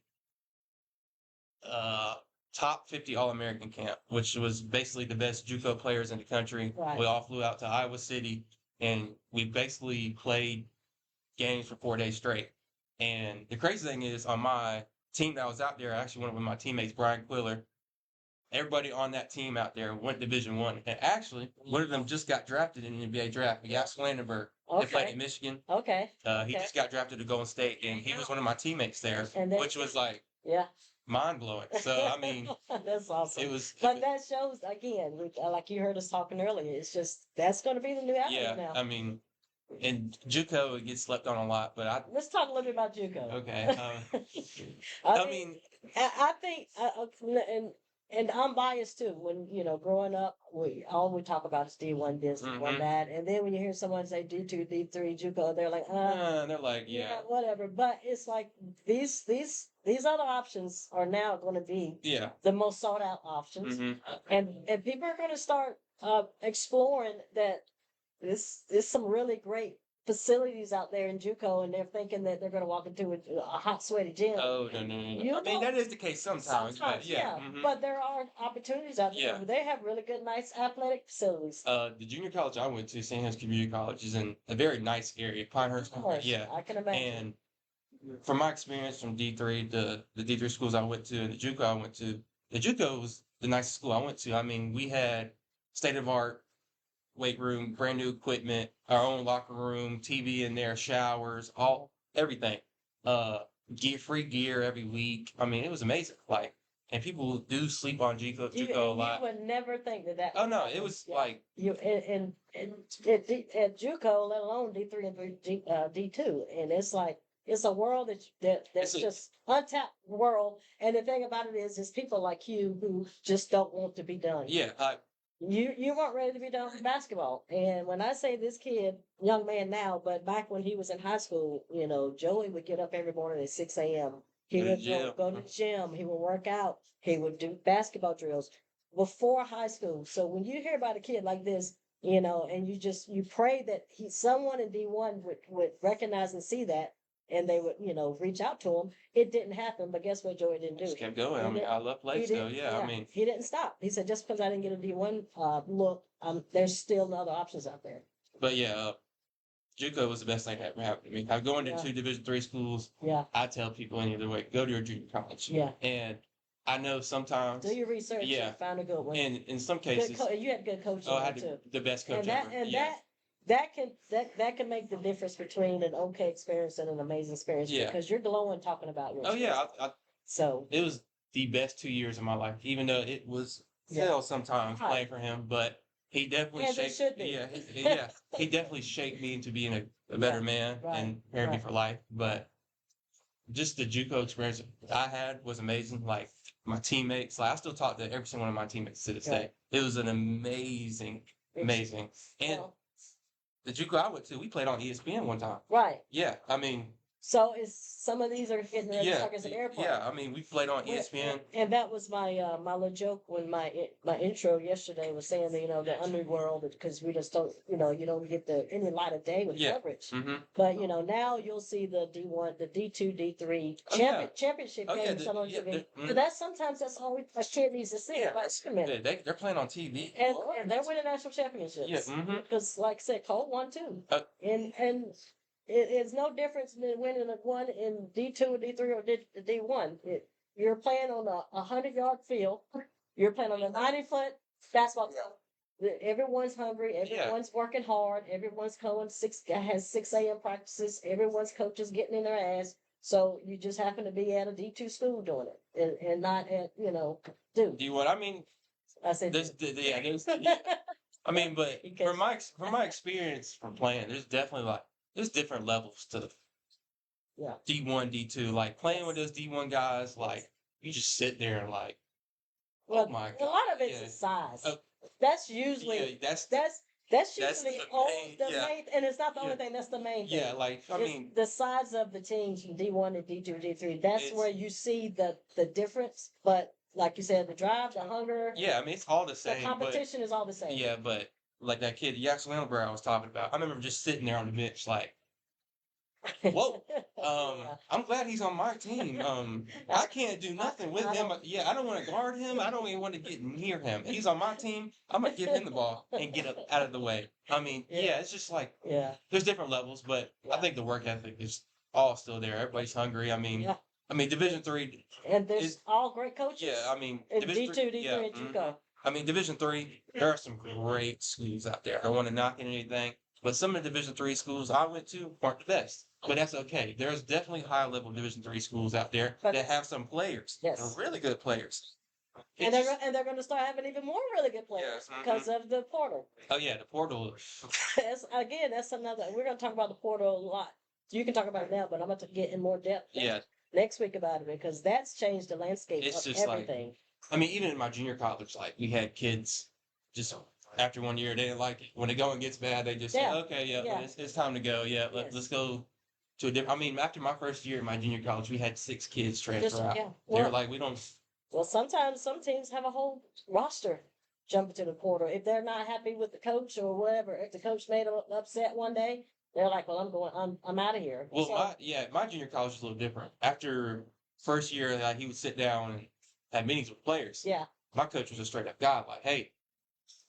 top 50 All-American camp, which was basically the best JUCO players in the country. Right. We all flew out to Iowa City, and we basically played games for 4 days straight. And the crazy thing is, on my team that was out there, I actually went with my teammates, Brian Quiller. Everybody on that team out there went Division I. And actually, one of them just got drafted in the NBA draft. Gas Landenberg. They played in Michigan. Okay. He just got drafted to Golden State, and he was one of my teammates there, which was like mind-blowing. So, I mean, that's awesome. It was. But that shows, again, like you heard us talking earlier, it's just, that's going to be the new athlete now. I mean, and JUCO, it gets slept on a lot, but let's talk a little bit about JUCO. Okay. I think, and I'm biased too. When, growing up, all we talk about is D1 this, D1 that. And then when you hear someone say D2, D3, JUCO, they're like, they're like, yeah, whatever. But it's like these other options are now going to be the most sought out options. And people are going to start exploring that there's some really great facilities out there in JUCO, and they're thinking that they're going to walk into a hot, sweaty gym. Oh, no. I mean, that is the case sometimes. But But there are opportunities out there where they have really good, nice athletic facilities. The junior college I went to, St. Helens Community College, is in a very nice area, Pinehurst. Yeah, I can imagine. And from my experience from D3, the D3 schools I went to, and the JUCO I went to, the JUCO was the nicest school I went to. I mean, we had state-of-art weight room, brand new equipment, our own locker room, TV in there, showers, everything. Free gear every week. I mean, it was amazing. Like, and people do sleep on JUCO a lot. You would never think that. Oh no, it was like you and at JUCO, let alone D3 and D2, and it's like it's a world that's just untapped world. And the thing about it is people like you who just don't want to be done. Yeah. You weren't ready to be done with basketball. And when I say this kid, young man now, but back when he was in high school, Joey would get up every morning at 6 a.m. He would go to the gym. He would work out. He would do basketball drills before high school. So when you hear about a kid like this, and you pray that someone in D1 would recognize and see that, and they would, reach out to him. It didn't happen, but guess what Joey didn't do? Just kept going. I mean, I love plays, so I mean. He didn't stop. He said, just because I didn't get a D1 look, there's still other options out there. But JUCO was the best thing that ever happened to me. I'm going to 2 Division III schools. Yeah. I tell people any other way, go to your junior college. Yeah. And I know sometimes. Do your research and find a good one. And in some cases. You had good coaching. I had the best coach ever. That can make the difference between an okay experience and an amazing experience. Yeah. Because you're glowing talking about your experience. So it was the best 2 years of my life, even though it was hell sometimes playing for him, but he definitely As it shaped. should be. Yeah, yeah, he definitely shaped me into being a better man right, and prepared me right. for life. But just the JUCO experience I had was amazing. Like my teammates, like I still talk to every single one of my teammates to this day. It was an amazing. And Well, the JUCO I went to, we played on ESPN one time. right. Yeah, I mean, So is some of these are getting ready to yeah, talk as an airplane. yeah. I mean, we played on Well, ESPN. and that was my my little joke when my intro yesterday was saying that, you know, the underworld, because we just don't, you know, you don't get any light of day with Yeah. coverage. Mm-hmm. But you know, now you'll see the D1, the D2, D3 Oh, yeah. championship Oh, yeah, games on yeah, TV. mhm. But that's sometimes that's all a kid needs to see. Yeah. Like, wait a minute. They're playing on TV. And they're winning national championships. Yeah, mhm. Because like I said, Cole won too. Uh, and it's no difference than winning a one in D2 or D3 or D1. You're playing on a 100-yard field. You're playing on a 90-foot basketball field. Everyone's hungry. Everyone's working hard. Everyone's going has 6 a.m. practices. Everyone's coaches getting in their ass. So you just happen to be at a D2 school doing it, and not at, you know, Duke. Do what I mean? I said, There's I mean, but from my experience from playing, there's definitely there's different levels to Yeah. D1, D2. Like playing with those D1 guys, like you just sit there and like, well, oh my a god. lot of it's Yeah. the size. Oh, That's usually yeah, that's that's that's usually the main- the yeah. main, and it's not the only Yeah. thing. That's the main thing. yeah, like I It's mean, the size of the teams from D1 to D2, D3. That's It's- where you see the difference. But like you said, the drive, the hunger, yeah, I mean it's all the the same, but competition is all the same. yeah, but like that kid Jackson Lindbergh I was talking about, I remember just sitting there on the bench like, whoa. Yeah. I'm glad he's on my team. I can't do nothing with I him. don't- Yeah, I don't want to guard him. I don't even want to get near him. He's on my team. I'm gonna give him the ball and get up out of the way. I mean, yeah, it's just like Yeah. there's different levels, but I Yeah. think the work ethic is all still there. Everybody's hungry. I mean, Yeah. Division III. And there's Is- all great coaches. Yeah, I mean, in Division D2, III, D3, yeah, and JUCO. I mean, Division III. There are some great schools out there. I don't want to knock anything, but some of the Division III schools I went to weren't the best. But that's okay. There's definitely high level Division III schools out there But- that have some players. Yes. They're really good players. And It's just- they're going to start having even more really good players Yes, because of the portal. oh yeah, the portal. That's another. We're going to talk about the portal a lot. You can talk about it now, but I'm about to get in more depth Yeah, next week about it because that's changed the landscape It's of just like- everything. I mean, even in my junior college, like we had kids just after 1 year, they didn't like it. When the going gets bad, they just Yeah, say, okay, yeah, yeah. it's time to go. Yeah, Yes. let's go to a different. I mean, after my first year in my junior college, we had 6 kids transfer Just, out. yeah. They were Well, like, we don't. well, sometimes some teams have a whole roster jump into the portal if they're not happy with the coach or whatever. If the coach made them upset one day, they're like, "Well, I'm out of here." Well, So, my junior college was a little different. After first year, like he would sit down and have meetings with players. yeah, My coach was a straight up guy, like, hey,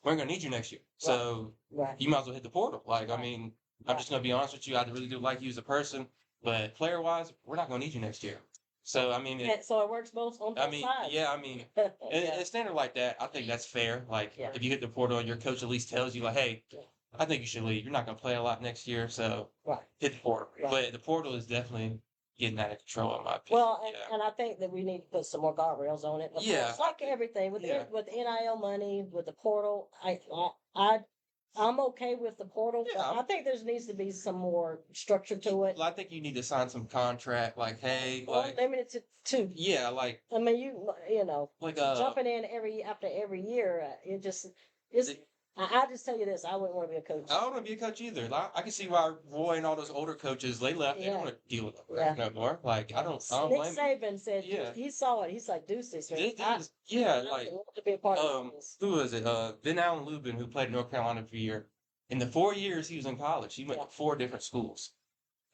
we're gonna need you next year, so right. you might as well hit the portal. Like, I Right. mean, I'm just gonna be honest with you. I really do like you as a person, but player wise, we're not gonna need you next year. So I mean, And so it works both on both sides. yeah, I mean, Yeah. and a standard like that, I think that's fair. Like, Yeah. if you hit the portal and your coach at least tells you, like, hey, Yeah. I think you should leave. You're not gonna play a lot next year, so Right. hit the portal. Right. But the portal is definitely getting out of control, in my opinion. Well, Yeah. and I think that we need to put some more guardrails on it. Of Yeah. course, like everything with Yeah. with NIL money, with the portal, I'm okay with the portal, but Yeah. I think there needs to be some more structure to it. Well, I think you need to sign some contract, like, hey, Or like, limited to two. yeah, like, I mean, you know, like, jumping in after every year, it just it's. I just tell you this, I wouldn't want to be a coach. I don't want to be a coach either. Like, I can see why Roy and all those older coaches, they left. They don't Yeah. want to deal with it Yeah. no more. Like, I don't Nick blame them. Saban said Yeah. he saw it. He's like, deuces, man. Yeah, I like, want to be a part of this. who was it? Ben Allen Lubin, who played in North Carolina for a year. In the 4 years he was in college, he went Yeah. to 4 different schools.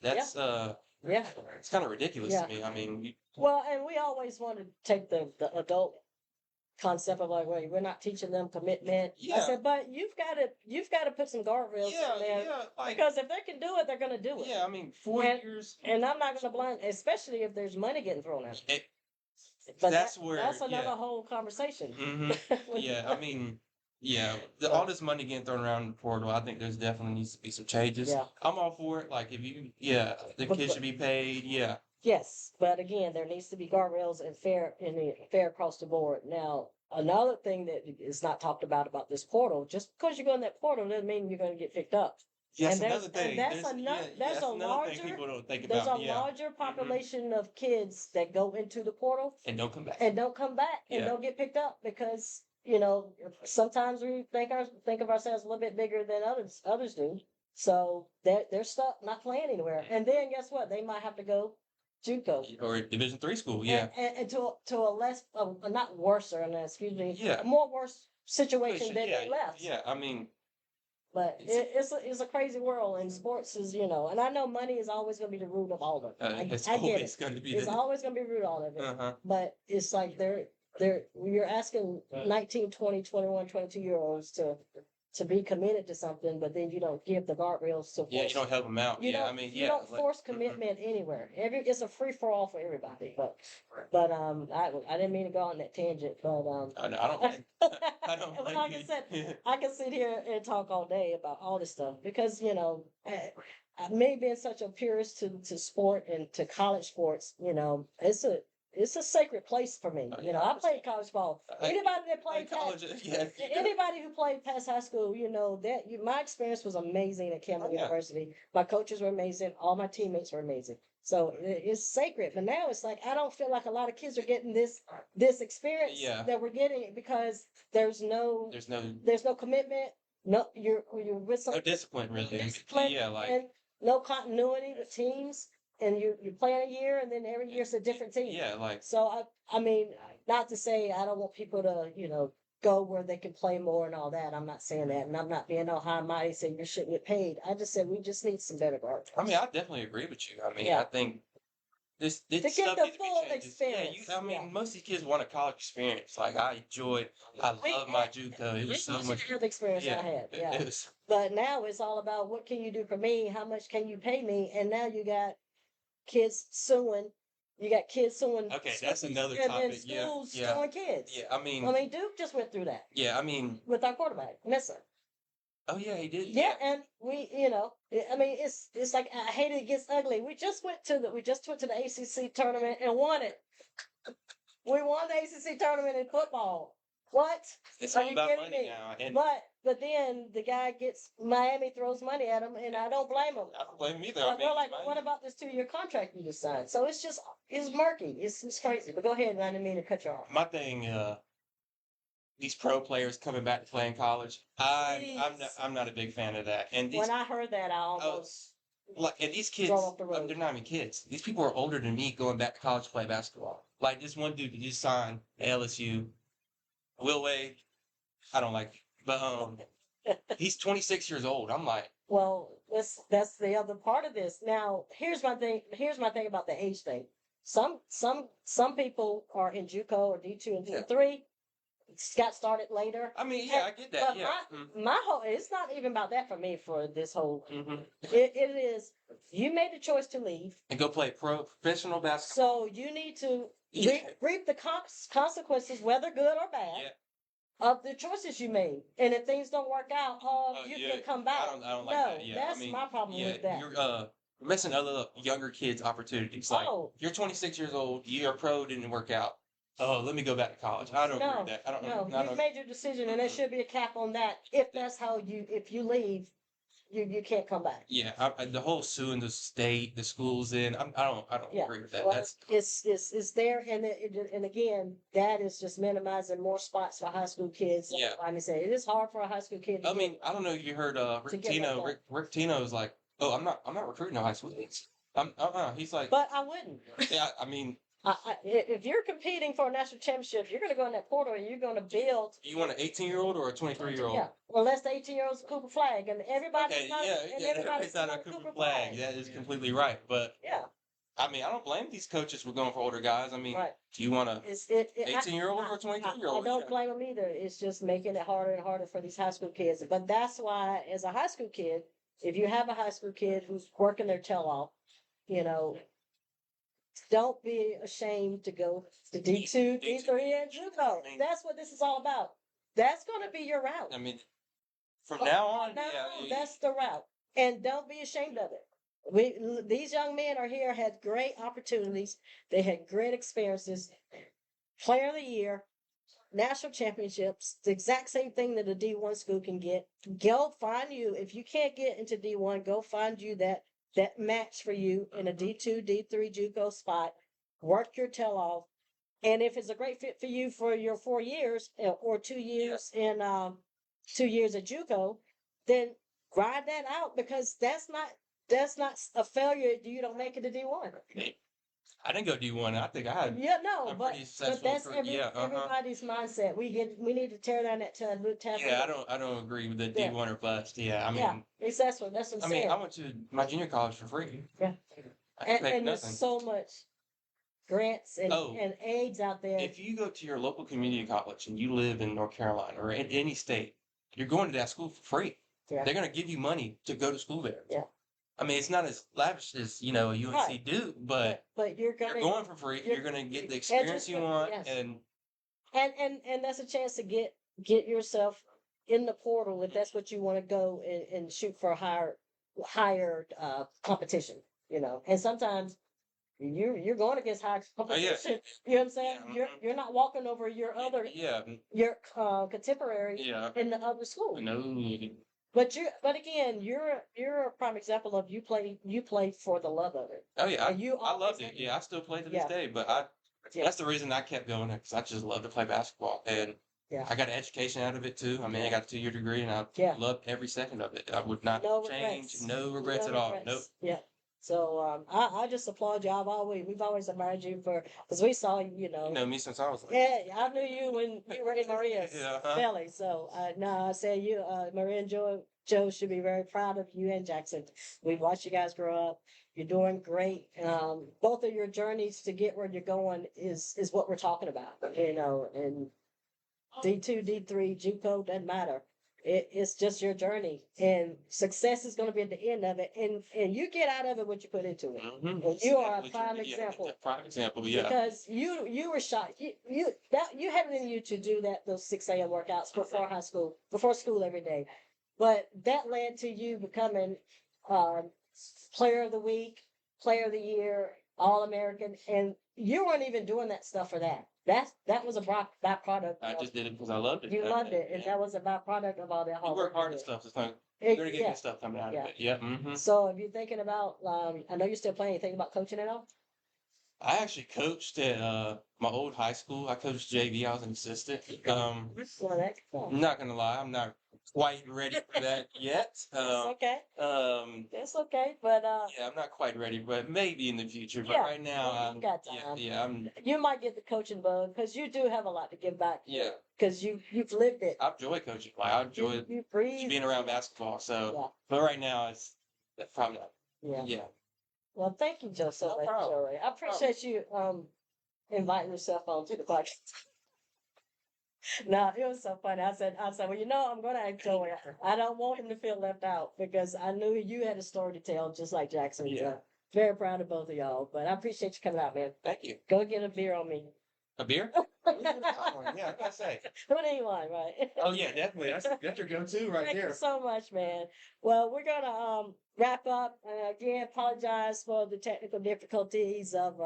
That's Yeah. it's kind of ridiculous Yeah. to me. I mean, Well, and we always want to take the adult concept of like, wait, we're not teaching them commitment. I Yeah. said, but you've got to put some guardrails in there yeah, like, because if they can do it, they're going to do it. yeah. I mean, 4 And- years. And I'm not going to blame, especially if there's money getting thrown at it. It- But that's where- that's another yeah. whole conversation. hmm Yeah, I mean, yeah, all this money getting thrown around in the portal, I think there's definitely needs to be some changes. Yeah. I'm all for it. Like, if you, the But- kids should be paid. Yeah, Yes, but again, there needs to be guardrails and fair across the board. Now, another thing that is not talked about this portal, just because you go in that portal doesn't mean you're going to get picked up. Yes, And another thing. that's another, there's that's a another thing larger, people don't think there's about. a Yeah. larger population of kids that go into the portal And don't come back. and don't come back and Yeah. don't get picked up because, sometimes we think of ourselves a little bit bigger than others do. So they're stuck not playing anywhere. And then guess what? They might have to go JUCO. Or Division III school. Yeah. And to a less, not worse, or excuse me, Yeah. a more worse situation than yeah. they left. Yeah. I mean, But it's a crazy world, and sports is, and I know money is always going to be the root of all of it. it's I get always it. going to be It's the. always going to be the root of all of it. Uh-huh. But it's like you're asking 19, 20, 21, 22-year-olds to be committed to something, but then you don't give the guardrails to Yeah, you don't help them out. you Yeah, don't, I mean, you yeah. don't like- force commitment anywhere. It's a free for all for everybody. But I didn't mean to go on that tangent. But I don't. I don't. But blame like I you. said, I can sit here and talk all day about all this stuff because me being such a purist to sport and to college sports, it's a sacred place for me. Oh, yeah, I played college ball. Anybody that Like played college, yeah. anybody who played past high school, my experience was amazing at Campbell Oh, yeah. University. My coaches were amazing. All my teammates were amazing. So it's sacred. But now it's like I don't feel like a lot of kids are getting this experience Yeah. that we're getting because there's no There's no commitment. No, you're with some discipline really. discipline Yeah, like and no continuity with teams. And you play a year, and then every year it's a different team. yeah, like So I mean, not to say I don't want people to, go where they can play more and all that. I'm not saying that, and I'm not being all high and mighty saying you shouldn't get paid. I just said we just need some better guards. I mean, I definitely agree with you. I mean, Yeah. I think this get stuff the needs to be full changed. experience, Yeah, I mean, yeah. most of these kids want a college experience. Like I love my JUCO. It was so much. The experience Yeah, I had. Yeah. it was. But now it's all about what can you do for me? How much can you pay me? And now you got kids suing. You got kids suing. Okay, that's another and topic. Yeah, schools yeah, suing kids. yeah. I mean, Duke just went through that yeah. I mean, with our quarterback, Missa. oh yeah, he did. Yeah, and we, it's like I hate it gets ugly. We just went to the ACC tournament and won it. We won the ACC tournament in football. What? It's Are all you about kidding money me? now, and But then the guy Miami throws money at him, and I don't blame him. I don't blame him either. I But mean, they're like, well, what about this 2-year contract you just signed? So it's murky. It's crazy. But go ahead, I didn't mean to cut you off. my thing, these pro players coming back to play in college, I'm not a big fan of that. And these When I heard that, I almost and these kids, drove off the road. they're not even kids. These people are older than me going back to college to play basketball. Like this one dude that just signed at LSU, Will Wade. I don't like, but he's 26 years old. I'm like, Well, that's the other part of this. Now, here's my thing. Here's my thing about the age thing. Some people are in JUCO or D2 and Yeah. D3. Got started later. I mean, yeah, I get that. But Yeah. my whole, it's not even about that for me for this whole, Mm-hmm. it is, you made the choice to leave. And go play professional basketball. So you need to Yeah. reap the consequences, whether good or bad, Yeah. of the choices you made. And if things don't work out, you Yeah, can come back. I don't like No, that. Yeah, that's my problem yeah, with that. You're missing other younger kids' opportunities. Like Oh. you're 26 years old, your pro didn't work out. Oh, let me go back to college. I don't agree with that. I don't. No, I you don't. made your decision, and there should be a cap on that. If that's how if you leave, you can't come back. Yeah, the whole suing the state, the schools in. I don't Yeah. agree with that. Well, That's it's there, and again, that is just minimizing more spots for high school kids. Yeah. Like I say, it is hard for a high school kid. I mean, I don't know if you heard Rick get Tino. that Rick Tino's like, oh, I'm not recruiting no high school kids. He's like, But I wouldn't. yeah, I mean, If you're competing for a national championship, you're going to go in that portal and you're going to build. you want an 18-year-old or a 23-year-old? Yeah, well, that's the 18-year-old's Cooper flag, and everybody's Okay, not. yeah, and yeah, everybody's it's not a not Cooper flag. That is completely right. But Yeah, I mean, I don't blame these coaches for going for older guys. I mean, right. do you want a It's 18-year-old or a 23-year-old? I don't blame them either. It's just making it harder and harder for these high school kids. But that's why, as a high school kid, if you have a high school kid who's working their tail off, don't be ashamed to go to D2, D3, and JUCO. That's what this is all about. That's going to be your route. I mean, from now on, Now, yeah, that's the route, and don't be ashamed of it. These young men are here, had great opportunities. They had great experiences. Player of the year, national championships, the exact same thing that a D1 school can get. Go find you, if you can't get into D1, go find you that match for you in a D2, D3 JUCO spot. Work your tail off. And if it's a great fit for you for your 4 years or 2 years in 2 years at JUCO, then ride that out, because that's not a failure. You don't make it to D1. I didn't go D1. I think I had. Yeah, no, I'm but pretty successful that's everybody's mindset. We need to tear down that taboo. Yeah, I don't agree with the D1 or bust. Yeah, I mean, exactly. That's what I'm saying. I went to my junior college for free. Yeah. I didn't pay And there's nothing. so much grants and aids out there. If you go to your local community college and you live in North Carolina or in any state, you're going to that school for free. Yeah. They're going to give you money to go to school there. Yeah. I mean, it's not as lavish as, a UNC do, but you're going for free. You're going to get the experience you want. Yes. And that's a chance to get yourself in the portal if that's what you want to go and shoot for a higher competition, and sometimes you're going against high competition. You know what I'm saying? Yeah. You're not walking over your contemporary in the other school. No. But again, you're a prime example of you play for the love of it. Oh yeah, And I loved it. Yeah, I still play to this day, but that's the reason I kept going, because I just love to play basketball, and I got an education out of it too. I mean, I got a 2-year degree, and I loved every second of it. I would not change, no regrets at all. Nope. Yeah. So I just applaud you. We've always admired you because we saw you. You know me since I was like. Yeah, I knew you when you were in Maria's belly. So I say Maria and Joe should be very proud of you and Jackson. We've watched you guys grow up. You're doing great. Both of your journeys to get where you're going is what we're talking about. And D2, D3, JUCO doesn't matter. It's just your journey, and success is going to be at the end of it, and you get out of it what you put into it. Mm-hmm. And you are a prime example. Prime example, yeah. Because you were shot. You had it in you to do those 6 a.m. workouts before school every day, but that led to you becoming player of the week, player of the year, All-American, and you weren't even doing that stuff for that. That was a byproduct. I just did it because I loved it. You loved it, and that was a byproduct of all that hard work. You work hard and stuff. You're gonna get good stuff coming out of it. Yeah. Mm-hmm. So if you're thinking about, I know you're still playing. You thinking about coaching at all? I actually coached at my old high school. I coached JV. I was an assistant. I'm not gonna lie, I'm not quite ready for that yet. Okay. It's okay, but yeah, I'm not quite ready, but maybe in the future. But right now, you got time. Yeah, you might get the coaching bug because you do have a lot to give back. Yeah. Because you've lived it. I enjoy coaching. I enjoy being around basketball. So, but right now it's probably not. Yeah. Well, thank you, Joe, so much, Joey. I appreciate you inviting yourself on to the podcast. No, it was so funny. I said, well, I'm going to ask Joey. I don't want him to feel left out because I knew you had a story to tell, just like Jackson. Yeah. Very proud of both of y'all. But I appreciate you coming out, man. Thank you. Go get a beer on me. A beer? Yeah, I gotta say. What do you want, right? Oh yeah, definitely. That's your go-to right there. Thank you so much, man. Well, we're gonna wrap up. Again, apologize for the technical difficulties of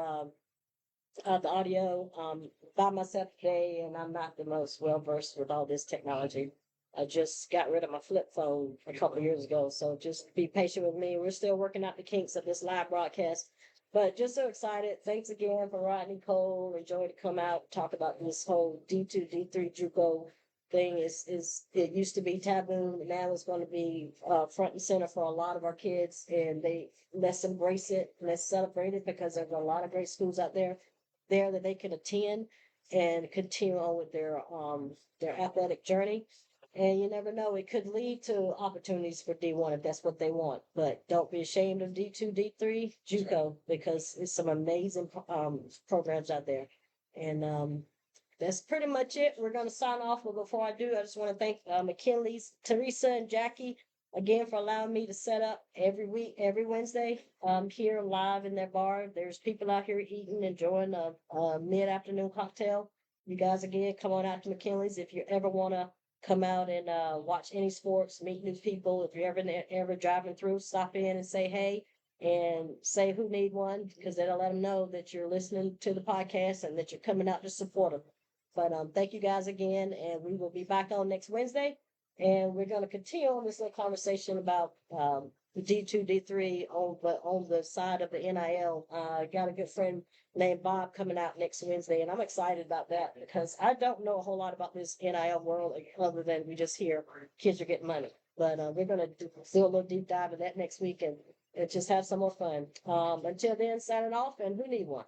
the audio. By myself today, and I'm not the most well versed with all this technology. I just got rid of my flip phone a couple of years ago, so just be patient with me. We're still working out the kinks of this live broadcast. But just so excited. Thanks again for Rodney, Cole, and Joy to come out and talk about this whole D2, D3 JUCO thing. It used to be taboo, and now it's going to be front and center for a lot of our kids. And let's embrace it, let's celebrate it, because there's a lot of great schools out there that they can attend and continue on with their athletic journey. And you never know, it could lead to opportunities for D1 if that's what they want. But don't be ashamed of D2, D3, JUCO, because it's some amazing programs out there. And that's pretty much it. We're going to sign off. But before I do, I just want to thank McKinley's, Teresa and Jackie, again, for allowing me to set up every Wednesday here live in their bar. There's people out here eating, enjoying a mid-afternoon cocktail. You guys, again, come on out to McKinley's if you ever want to come out and watch any sports, meet new people. If you're ever driving through, stop in and say hey, and say who need one, because that'll let them know that you're listening to the podcast and that you're coming out to support them. But thank you guys again, and we will be back on next Wednesday. And we're going to continue on this little conversation about the D2, D3 on the side of the NIL. Got a good friend named Bob coming out next Wednesday, and I'm excited about that because I don't know a whole lot about this NIL world other than we just hear kids are getting money. But we're going to do a little deep dive of that next week and just have some more fun. Until then, signing off, and who need one?